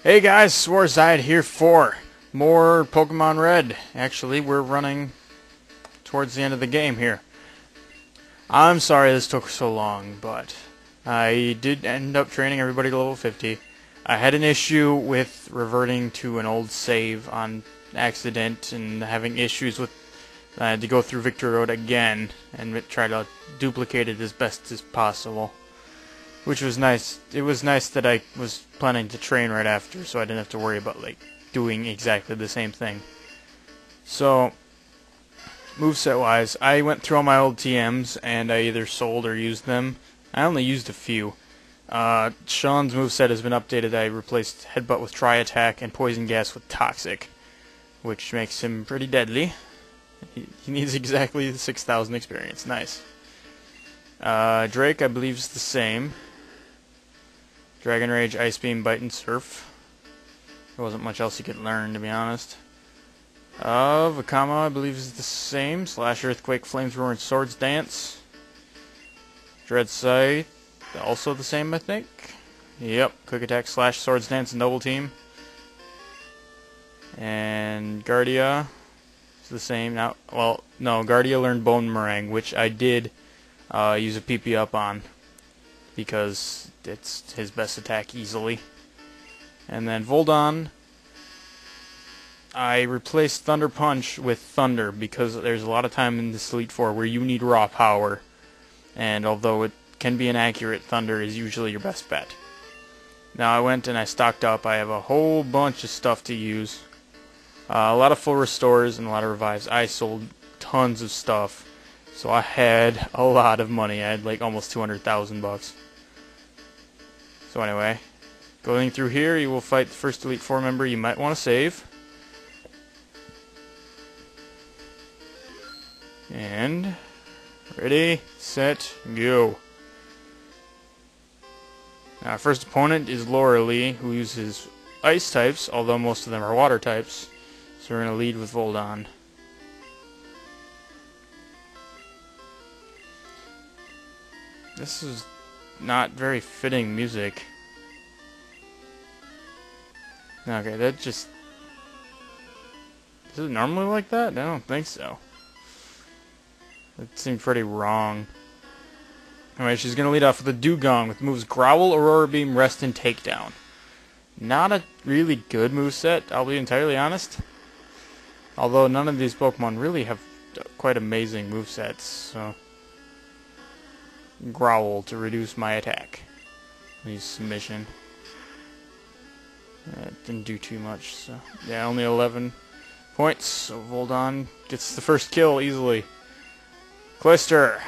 Hey guys, Swarzide here for more Pokemon Red. Actually, we're running towards the end of the game here. I'm sorry this took so long, but I did end up training everybody to level 50. I had an issue with reverting to an old save on accident and having issues with I had to go through Victory Road again and try to duplicate it as best as possible. Which was nice. It was nice that I was planning to train right after, so I didn't have to worry about, doing exactly the same thing. So, moveset-wise, I went through all my old TMs, and I either sold or used them. I only used a few. Sean's moveset has been updated. I replaced Headbutt with Tri-Attack and Poison Gas with Toxic, which makes him pretty deadly. He needs exactly 6,000 experience. Nice. Drake, I believe, is the same. Dragon Rage, Ice Beam, Bite, and Surf. There wasn't much else you could learn, to be honest. Vakama, I believe, is the same. Slash, Earthquake, Flamethrower, and Swords Dance. Dread Scythe, also the same, I think. Yep, Quick Attack, Slash, Swords Dance, and Double Team. And Guardia is the same. Now, well, no, Guardia learned Bone Meringue, which I did use a PP up on, because it's his best attack easily. And then Voldon, I replaced Thunder Punch with Thunder, because there's a lot of time in this Elite Four where you need raw power, and although it can be inaccurate, Thunder is usually your best bet. Now I went and I stocked up. I have a whole bunch of stuff to use. A lot of full restores and a lot of revives. I sold tons of stuff. So I had a lot of money. I had almost 200,000 bucks. So anyway, going through here, you will fight the first Elite Four member you might want to save. And ready, set, go. Now our first opponent is Lauralee, who uses ice types, although most of them are water types. So we're going to lead with Voldon. This is not very fitting music. Okay, that just... Is it normally like that? I don't think so. That seemed pretty wrong. Anyway, she's going to lead off with a Digong with moves Growl, Aurora Beam, Rest, and Takedown. Not a really good moveset, I'll be entirely honest. Although none of these Pokemon really have quite amazing movesets, so... Growl to reduce my attack. Use Submission. Didn't do too much, so... Yeah, only 11 points, so Voldon gets the first kill easily. Cloyster.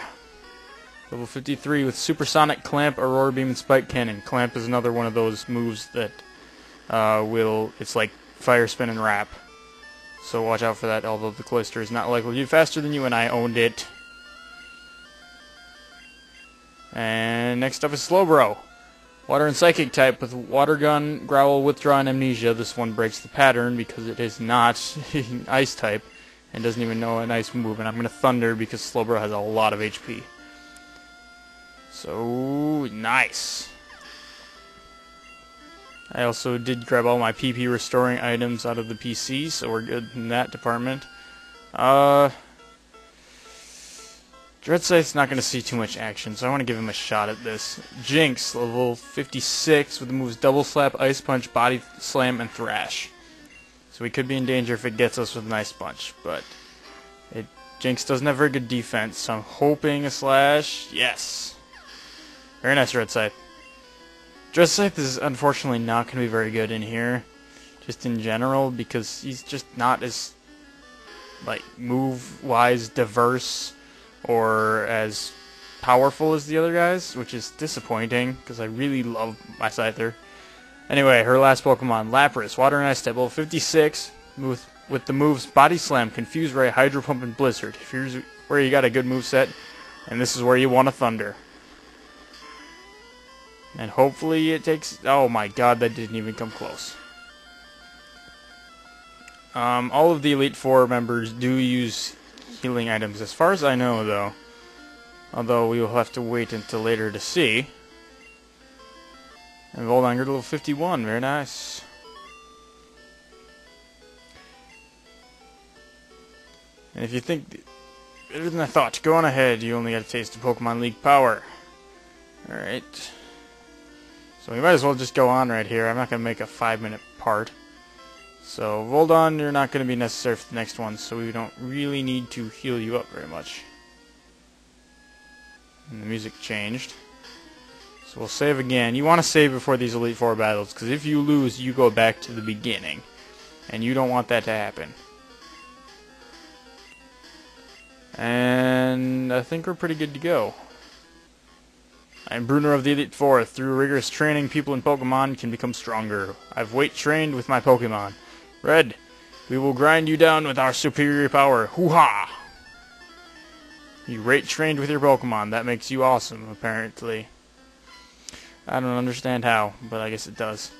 Level 53 with Supersonic, Clamp, Aurora Beam, and Spike Cannon. Clamp is another one of those moves that it's like Fire Spin and Wrap. So watch out for that, although the Cloyster is not likely to be faster than you, and I owned it. And next up is Slowbro. Water and Psychic type with Water Gun, Growl, Withdraw, and Amnesia. This one breaks the pattern because it is not Ice type and doesn't even know an Ice move. And I'm going to Thunder because Slowbro has a lot of HP. So, nice. I also did grab all my PP restoring items out of the PC, so we're good in that department. Dread Scythe's not going to see too much action, so I want to give him a shot at this. Jinx, level 56, with the moves Double Slap, Ice Punch, Body Slam, and Thrash. So we could be in danger if it gets us with an Ice Punch, but Jinx doesn't have very good defense, so I'm hoping a Slash. Yes! Very nice, Dread Scythe. Dread Scythe is unfortunately not going to be very good in here, just in general, because he's just not as, move-wise diverse or as powerful as the other guys, which is disappointing, because I really love my Scyther. Anyway, her last Pokemon, Lapras, Water and Ice type, level 56, with the moves Body Slam, Confuse Ray, Hydro Pump, and Blizzard. Here's where you got a good moveset, and this is where you want to Thunder. And hopefully it takes... Oh my god, that didn't even come close. All of the Elite Four members do use healing items, as far as I know, though. Although we will have to wait until later to see. And Voldon, you're level 51, very nice. And if you think better than I thought, go on ahead. You only got a taste of Pokemon League power. Alright. So we might as well just go on right here. I'm not going to make a 5-minute part. So, Voldon, you're not going to be necessary for the next one, so we don't really need to heal you up very much. And the music changed. So we'll save again. You want to save before these Elite Four battles, because if you lose, you go back to the beginning. And you don't want that to happen. And I think we're pretty good to go. I'm Bruner of the Elite Four. Through rigorous training, people in Pokemon can become stronger. I've weight trained with my Pokemon. Red, we will grind you down with our superior power. Hoo-ha! You weight trained with your Pokemon. That makes you awesome, apparently. I don't understand how, but I guess it does.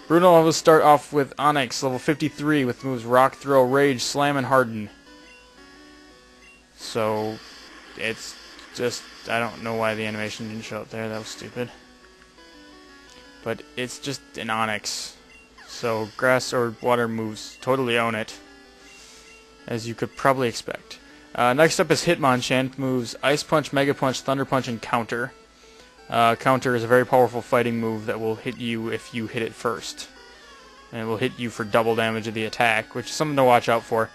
Bruno will start off with Onix, level 53, with moves Rock, Throw, Rage, Slam, and Harden. So, it's just, I don't know why the animation didn't show up there, that was stupid. But it's just an Onix. So, grass or water moves totally own it, as you could probably expect. Next up is Hitmonchan, moves Ice Punch, Mega Punch, Thunder Punch, and Counter. Counter is a very powerful fighting move that will hit you if you hit it first. And it will hit you for double damage of the attack, which is something to watch out for.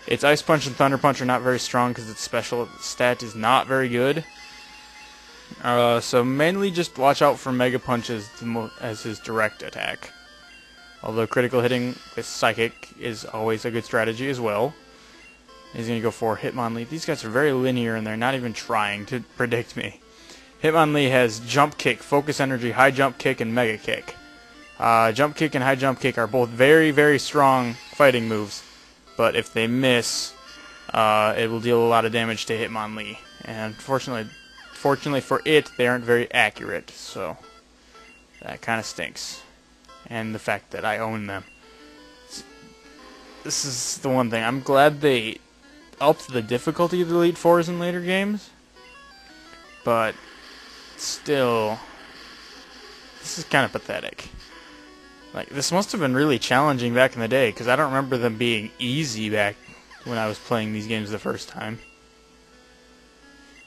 Its Ice Punch and Thunder Punch are not very strong because its special stat is not very good. So mainly just watch out for Mega Punch as his direct attack. Although critical hitting with Psychic is always a good strategy as well. He's going to go for Hitmonlee. These guys are very linear and they're not even trying to predict me. Hitmonlee has Jump Kick, Focus Energy, High Jump Kick, and Mega Kick. Jump Kick and High Jump Kick are both very, very strong fighting moves. But if they miss, it will deal a lot of damage to Hitmonlee. And fortunately for it, they aren't very accurate. So that kind of stinks. And the fact that I own them. This is the one thing. I'm glad they upped the difficulty of the Elite Fours in later games. But still, this is kind of pathetic. Like, this must have been really challenging back in the day, because I don't remember them being easy back when I was playing these games the first time.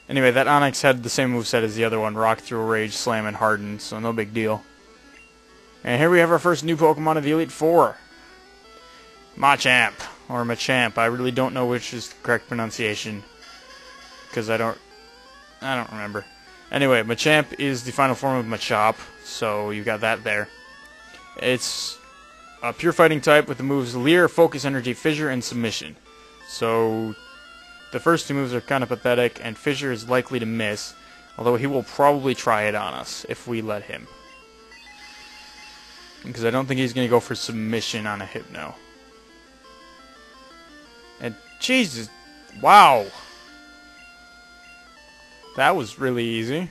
Anyway, that Onix had the same moveset as the other one, Rock, Throw, Rage, Slam, and Harden, so no big deal. And here we have our first new Pokemon of the Elite Four. Machamp, or Machamp. I really don't know which is the correct pronunciation, because I don't remember. Anyway, Machamp is the final form of Machop, so you got that there. It's a pure fighting type with the moves Leer, Focus Energy, Fissure, and Submission. So the first two moves are kind of pathetic, and Fissure is likely to miss, although he will probably try it on us if we let him. Because I don't think he's going to go for Submission on a Hypno. And Jesus, wow! That was really easy.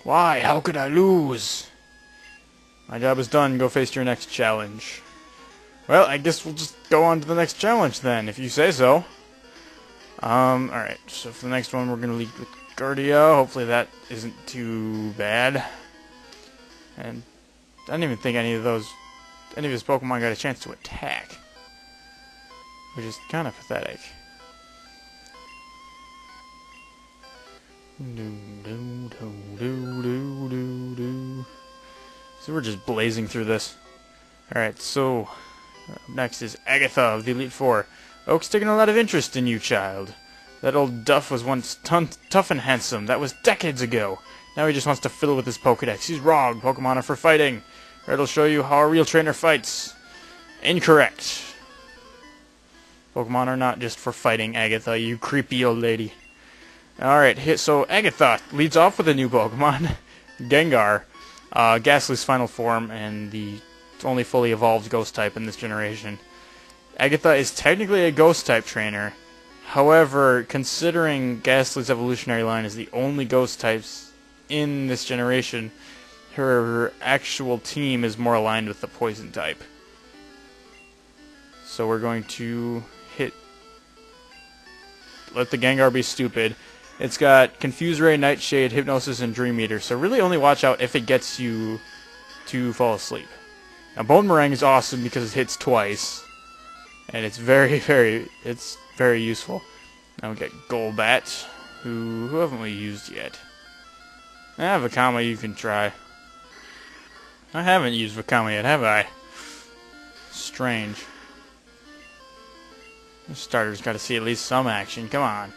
Why? How could I lose? My job is done. Go face your next challenge. Well, I guess we'll just go on to the next challenge then, if you say so. Alright, so for the next one we're going to lead with Gardia. Hopefully that isn't too bad. And I didn't even think any of his Pokemon got a chance to attack. Which is kind of pathetic. So we're just blazing through this. Alright, so next is Agatha of the Elite Four. Oak's taking a lot of interest in you, child. That old Duff was once tough and handsome. That was decades ago. Now he just wants to fiddle with his Pokedex. He's wrong. Pokemon are for fighting. It'll show you how a real trainer fights. Incorrect. Pokemon are not just for fighting, Agatha, you creepy old lady. Alright, so Agatha leads off with a new Pokemon, Gengar. Ghastly's final form and the only fully evolved ghost type in this generation. Agatha is technically a ghost type trainer. However, considering Ghastly's evolutionary line is the only ghost types in this generation, her actual team is more aligned with the poison type. So we're going to let the Gengar be stupid. It's got Confuse Ray, Nightshade, Hypnosis, and Dream Eater, so really only watch out if it gets you to fall asleep. Now, Bone Meringue is awesome because it hits twice, and it's it's very useful. Now we get Golbat, who haven't we used yet? I have Vakama you can try. I haven't used Vakama yet, have I? Strange. The starter's got to see at least some action. Come on.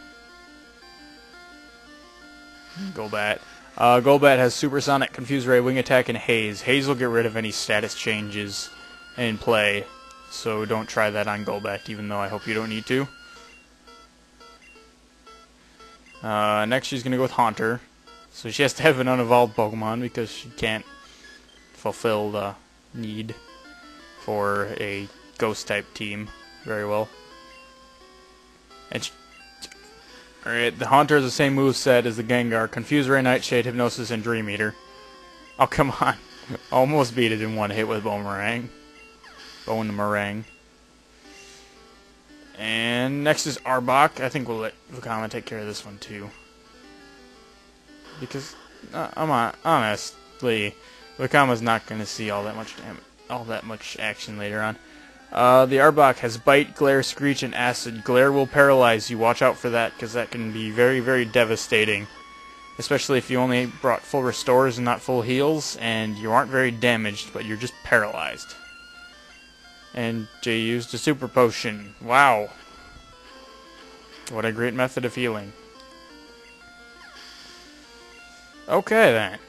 Golbat. Golbat has Supersonic, Confuse Ray, Wing Attack, and Haze. Haze will get rid of any status changes in play, so don't try that on Golbat, even though I hope you don't need to. Next she's going to go with Haunter. So she has to have an unevolved Pokemon because she can't fulfill the need for a Ghost-type team very well. And alright, the Haunter has the same moveset as the Gengar. Confuse Ray, Nightshade, Hypnosis, and Dream Eater. Oh, come on. Almost beat it in one hit with Boomerang. Bone-Meringue. And next is Arbok. I think we'll let Vakama take care of this one too. Because, honestly, Vakama's not going to see all that much action later on. The Arbok has Bite, Glare, Screech, and Acid. Glare will paralyze you. Watch out for that, because that can be very, very devastating. Especially if you only brought full restores and not full heals, and you aren't very damaged, but you're just paralyzed. And Jay used a Super Potion. Wow. What a great method of healing. Okay, then.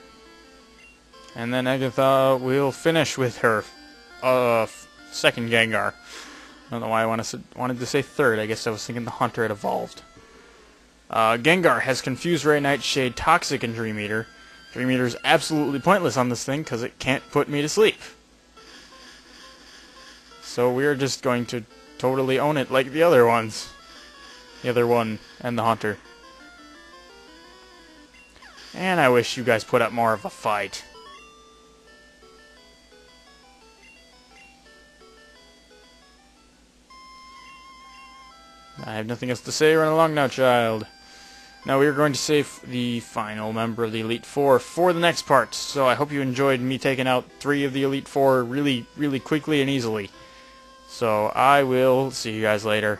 And then Agatha will finish with her second Gengar. I don't know why I wanted to say third. I guess I was thinking the Hunter had evolved. Gengar has Confuse Ray, Nightshade, Toxic, and Dream Eater. Dream Eater is absolutely pointless on this thing because it can't put me to sleep. So we're just going to totally own it like the other ones. The other one and the Hunter. And I wish you guys put up more of a fight. I have nothing else to say. Run along now, child. Now we are going to save the final member of the Elite Four for the next part. So I hope you enjoyed me taking out 3 of the Elite Four really, really quickly and easily. So I will see you guys later.